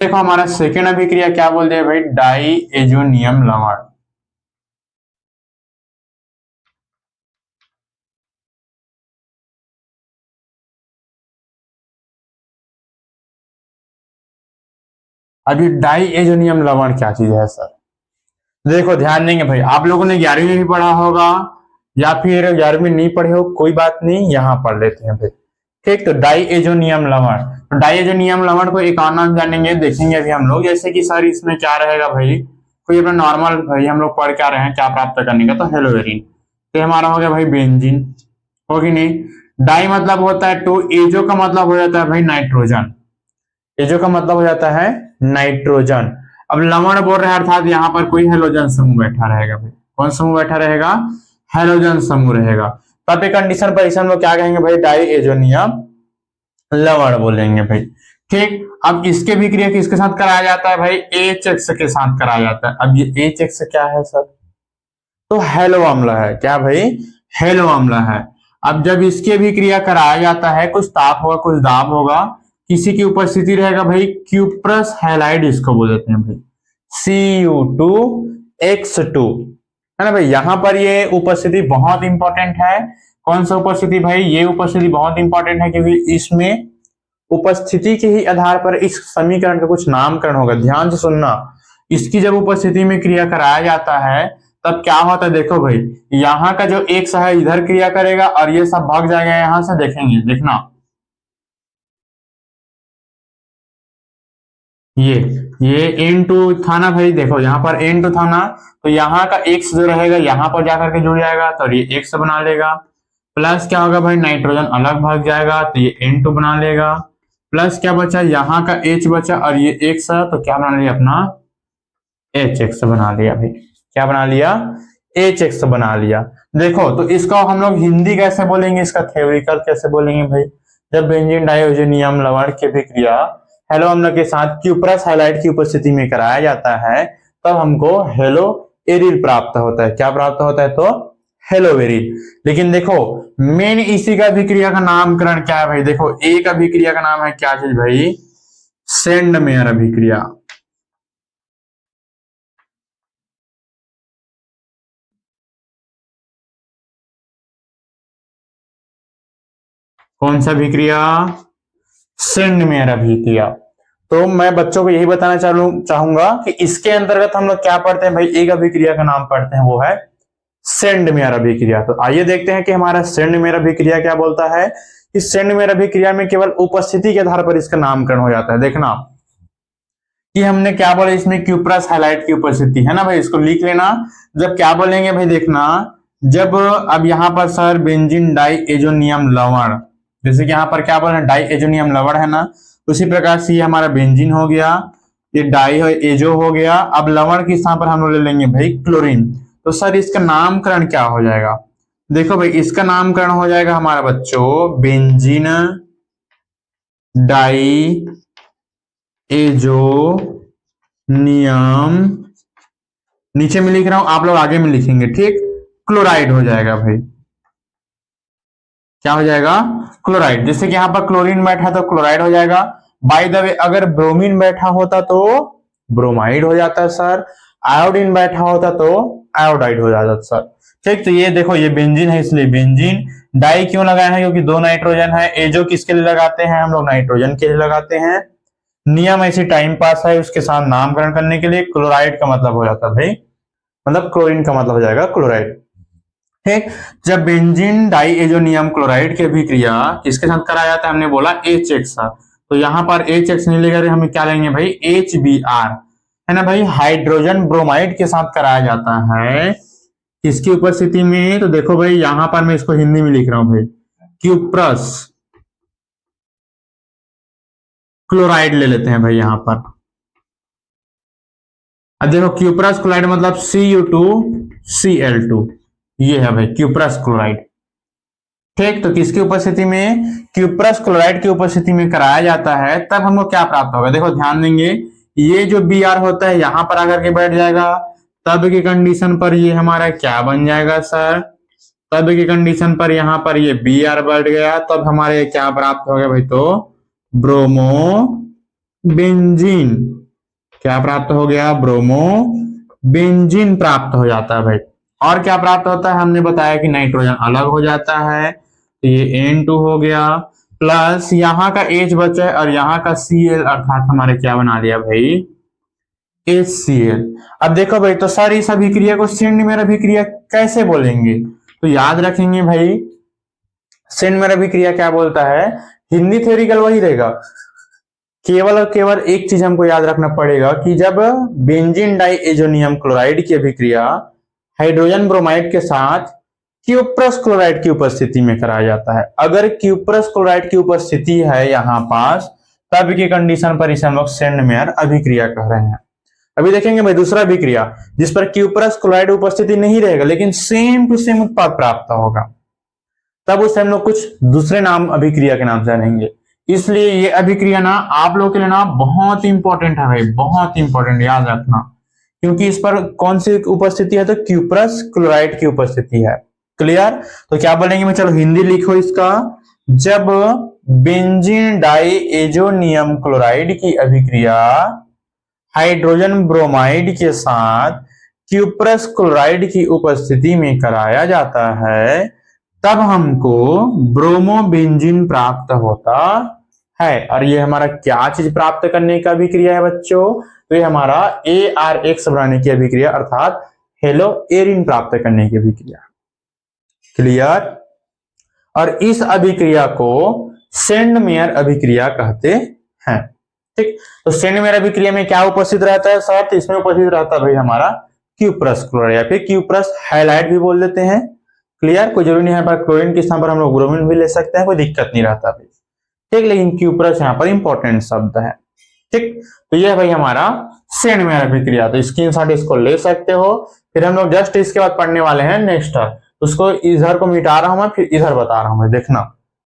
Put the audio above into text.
देखो हमारा सेकेंड अभिक्रिया क्या बोलते हैं भाई, डाई एजोनियम लवण। अभी डाई एजोनियम लवण क्या चीज है सर? देखो ध्यान देंगे भाई, आप लोगों ने 11वीं में भी पढ़ा होगा या फिर 11वीं में नहीं पढ़े हो, कोई बात नहीं, यहाँ पढ़ लेते हैं भाई। ठीक, तो डाई एजोनियम लवण, तो डाई एजोनियम लवण को एक और नाम जानेंगे, देखेंगे अभी हम लोग, जैसे कि सर इसमें क्या रहेगा भाई, कोई अपना नॉर्मल भाई हम लोग पढ़ क्या रहे हैं, क्या प्राप्त करने का, तो हेलोवेरिन। तो हमारा हो गया भाई बेंजीन, होगी नहीं। डाई मतलब होता है टू, एजो का मतलब हो जाता है भाई नाइट्रोजन, एजो का मतलब हो जाता है नाइट्रोजन। अब लवण बोल रहे हैं अर्थात यहाँ पर कोई हेलोजन समूह बैठा रहेगा भाई, कौन समूह बैठा रहेगा, हेलोजन समूह रहेगा। तब एक कंडीशन पर इसे हम लोग क्या कहेंगे भाई, डाई एजोनियम लवण बोलेंगे भाई। ठीक, अब इसके भी क्रिया किसके साथ कराया जाता है भाई, एच एक्स के साथ कराया जाता है। अब ये एच एक्स क्या है सर, तो हेलो अम्ल है, क्या भाई, हेलो अम्ल है। अब जब इसके भी क्रिया कराया जाता है, कुछ ताप होगा कुछ दाब होगा, किसी की उपस्थिति रहेगा भाई, क्यूप्रस हैलाइड इसको बोल देते हैं भाई, Cu2X2, है ना भाई। यहां पर ये उपस्थिति बहुत इंपॉर्टेंट है। कौन सा उपस्थिति भाई, ये उपस्थिति बहुत इंपॉर्टेंट है क्योंकि इसमें उपस्थिति के ही आधार पर इस समीकरण का कुछ नामकरण होगा, ध्यान से सुनना। इसकी जब उपस्थिति में क्रिया कराया जाता है तब क्या होता है, देखो भाई, यहाँ का जो एक्स है इधर क्रिया करेगा और ये सब भाग जाएगा यहां से, देखेंगे, देखना ये ये N2 था ना भाई, देखो यहाँ पर N2 था ना, तो यहाँ का x जो रहेगा यहाँ पर जाकर के जुड़ जाएगा, तो ये x बना लेगा। प्लस क्या होगा भाई, नाइट्रोजन अलग भाग जाएगा तो ये N2 बना लेगा। प्लस क्या बचा, यहाँ का H बचा और ये x है, तो क्या बना लिया अपना, HX बना लिया भाई। क्या बना लिया, HX बना लिया। देखो तो इसको हम लोग हिंदी कैसे बोलेंगे, इसका थ्योरिकल कैसे बोलेंगे भाई, जब बेंजीन डाइओजेनियम लवण की अभिक्रिया हेलो अम्ल के साथ क्यूप्रस हैलाइड की उपस्थिति में कराया जाता है तब हमको हेलो एरिल प्राप्त होता है। क्या प्राप्त होता है, तो हेलोवेरिल। लेकिन देखो मेन इसी का अभिक्रिया का नामकरण क्या है भाई, देखो एक अभिक्रिया का नाम है क्या चीज भाई, सेंडमेयर अभिक्रिया। कौन सा अभिक्रिया, सेंडमेयर अभिक्रिया। तो मैं बच्चों को यही बताना चाहूंगा कि इसके अंतर्गत हम लोग क्या पढ़ते हैं भाई, एक अभिक्रिया का नाम पढ़ते हैं, वो है सेंडमेयर अभिक्रिया। तो आइए देखते हैं कि हमारा सेंडमेयर अभिक्रिया क्या बोलता है। इस सेंडमेयर अभिक्रिया में केवल उपस्थिति के आधार पर इसका नामकरण हो जाता है। देखना कि हमने क्या बोला, इसमें क्यूप्रस हाइलाइट की उपस्थिति है ना भाई, इसको लिख लेना। जब क्या बोलेंगे भाई, देखना जब अब यहां पर सर बेंजीन डाई एजोनियम लवण, जैसे कि यहां पर क्या बोल रहे हैं, डाई एजोनियम लवण है ना, उसी प्रकार से ये हमारा बेंजीन हो गया, ये डाई एजो हो गया। अब लवण के स्थान पर हम लोग ले लेंगे भाई क्लोरीन। तो सर इसका नामकरण क्या हो जाएगा, देखो भाई इसका नामकरण हो जाएगा हमारा बच्चों बेंजीन डाई एजोनियम, नीचे में लिख रहा हूं, आप लोग आगे में लिखेंगे, ठीक, क्लोराइड हो जाएगा भाई। क्या हो जाएगा, क्लोराइड। जैसे कि यहां पर क्लोरीन बैठा तो क्लोराइड हो जाएगा। बाय द वे अगर ब्रोमीन बैठा होता तो ब्रोमाइड हो जाता सर, आयोडीन बैठा होता तो आयोडाइड हो जाता सर। ठीक, तो ये देखो ये बेंजीन है इसलिए बेंजीन। डाई क्यों लगाया है, क्योंकि दो नाइट्रोजन है। एजो किसके लिए लगाते हैं हम लोग, नाइट्रोजन के लिए लगाते हैं। नियम ऐसी टाइम पास है, उसके साथ नामकरण करने के लिए। क्लोराइड का मतलब हो जाता है भाई, मतलब क्लोरीन का मतलब हो जाएगा क्लोराइड। ठीक, जब बेंजीन डाई एजोनियम क्लोराइड की अभिक्रिया किसके साथ कराया जाता है, हमने बोला एच एक्स, तो यहां पर एच एक्स नहीं लेकर हमें क्या लेंगे भाई, एच बी आर, है ना भाई, हाइड्रोजन ब्रोमाइड के साथ कराया जाता है। किसकी उपस्थिति में, तो देखो भाई यहां पर मैं इसको हिंदी में लिख रहा हूं भाई, क्यूप्रस क्लोराइड ले लेते हैं भाई यहां पर। अब देखो क्यूप्रस क्लोराइड मतलब Cu2Cl2, ये है भाई क्यूप्रस क्लोराइड। ठीक, तो किसकी उपस्थिति में, क्यूप्रस क्लोराइड की उपस्थिति में कराया जाता है तब हमको क्या प्राप्त होगा, देखो ध्यान देंगे, ये जो बी आर होता है यहां पर आकर के बैठ जाएगा, तब की कंडीशन पर ये हमारा क्या बन जाएगा सर, तब की कंडीशन पर यहां पर ये बी आर बढ़ गया, तब हमारे क्या प्राप्त हो गया भाई, तो ब्रोमो बेंजीन, क्या प्राप्त हो गया? ब्रोमो बेंजीन प्राप्त हो जाता है भाई। और क्या प्राप्त होता है? हमने बताया कि नाइट्रोजन अलग हो जाता है, तो ये N2 हो गया, प्लस यहाँ का H बचा है और यहाँ का Cl अर्थात हमारे क्या बना दिया भाई? HCl। अब देखो भाई, तो सर इस अभिक्रिया को सेंडमेयर अभिक्रिया कैसे बोलेंगे? तो याद रखेंगे भाई, सेंडमेयर अभिक्रिया क्या बोलता है, हिंदी थ्योरिकल वही रहेगा, केवल और केवल एक चीज हमको याद रखना पड़ेगा कि जब बेंजीन डाइएजोनियम क्लोराइड की अभिक्रिया हाइड्रोजन ब्रोमाइड के साथ क्यूप्रस क्लोराइड की उपस्थिति में कराया जाता है, अगर क्यूप्रस क्लोराइड की उपस्थिति है यहाँ पास, तब की कंडीशन पर इसे हम लोग सेंडमेयर अभिक्रिया कह रहे हैं। अभी देखेंगे भाई दूसरा अभिक्रिया जिस पर क्यूप्रस क्लोराइड उपस्थिति नहीं रहेगा लेकिन सेम टू सेम उत्पाद प्राप्त होगा, तब उसे हम लोग कुछ दूसरे नाम अभिक्रिया के नाम से जानेंगे। इसलिए ये अभिक्रिया ना आप लोगों के लिए ना बहुत इंपॉर्टेंट है भाई, बहुत इंपॉर्टेंट, याद रखना, क्योंकि इस पर कौन सी उपस्थिति है? तो क्यूप्रस क्लोराइड की उपस्थिति है। क्लियर? तो क्या बोलेंगे मैं, चलो हिंदी लिखो इसका, जब बेंजीन डाइएजोनियम क्लोराइड की अभिक्रिया हाइड्रोजन ब्रोमाइड के साथ क्यूप्रस क्लोराइड की उपस्थिति में कराया जाता है, तब हमको ब्रोमोबेंजीन प्राप्त होता है। और ये हमारा क्या चीज प्राप्त करने का अभिक्रिया है बच्चों? तो ये हमारा ARX बनाने की अभिक्रिया अर्थात हेलो एरिन प्राप्त करने की अभिक्रिया। क्लियर? और इस अभिक्रिया को सेंडमेयर अभिक्रिया कहते हैं। ठीक, तो सेंडमेयर अभिक्रिया में क्या उपस्थित रहता है सर? तो इसमें उपस्थित रहता है भाई हमारा क्यूप्रस क्लोराइड या फिर क्यूप्रस हैलाइड भी बोल देते हैं। क्लियर? कोई जरूरी नहीं है पर क्लोरीन के स्थान पर हम लोग ब्रोमीन भी ले सकते हैं, कोई दिक्कत नहीं रहता भाई। ठीक, लेकिन क्यूप्रस यहाँ पर इंपॉर्टेंट शब्द है। ठीक, तो यह भाई हमारा सेंडमेयर अभिक्रिया, तो स्क्रीनशॉट इसको ले सकते हो। फिर हम लोग जस्ट इसके बाद पढ़ने वाले हैं नेक्स्ट, उसको इधर को मिटा रहा हूं मैं, फिर इधर बता रहा हूं मैं, देखना।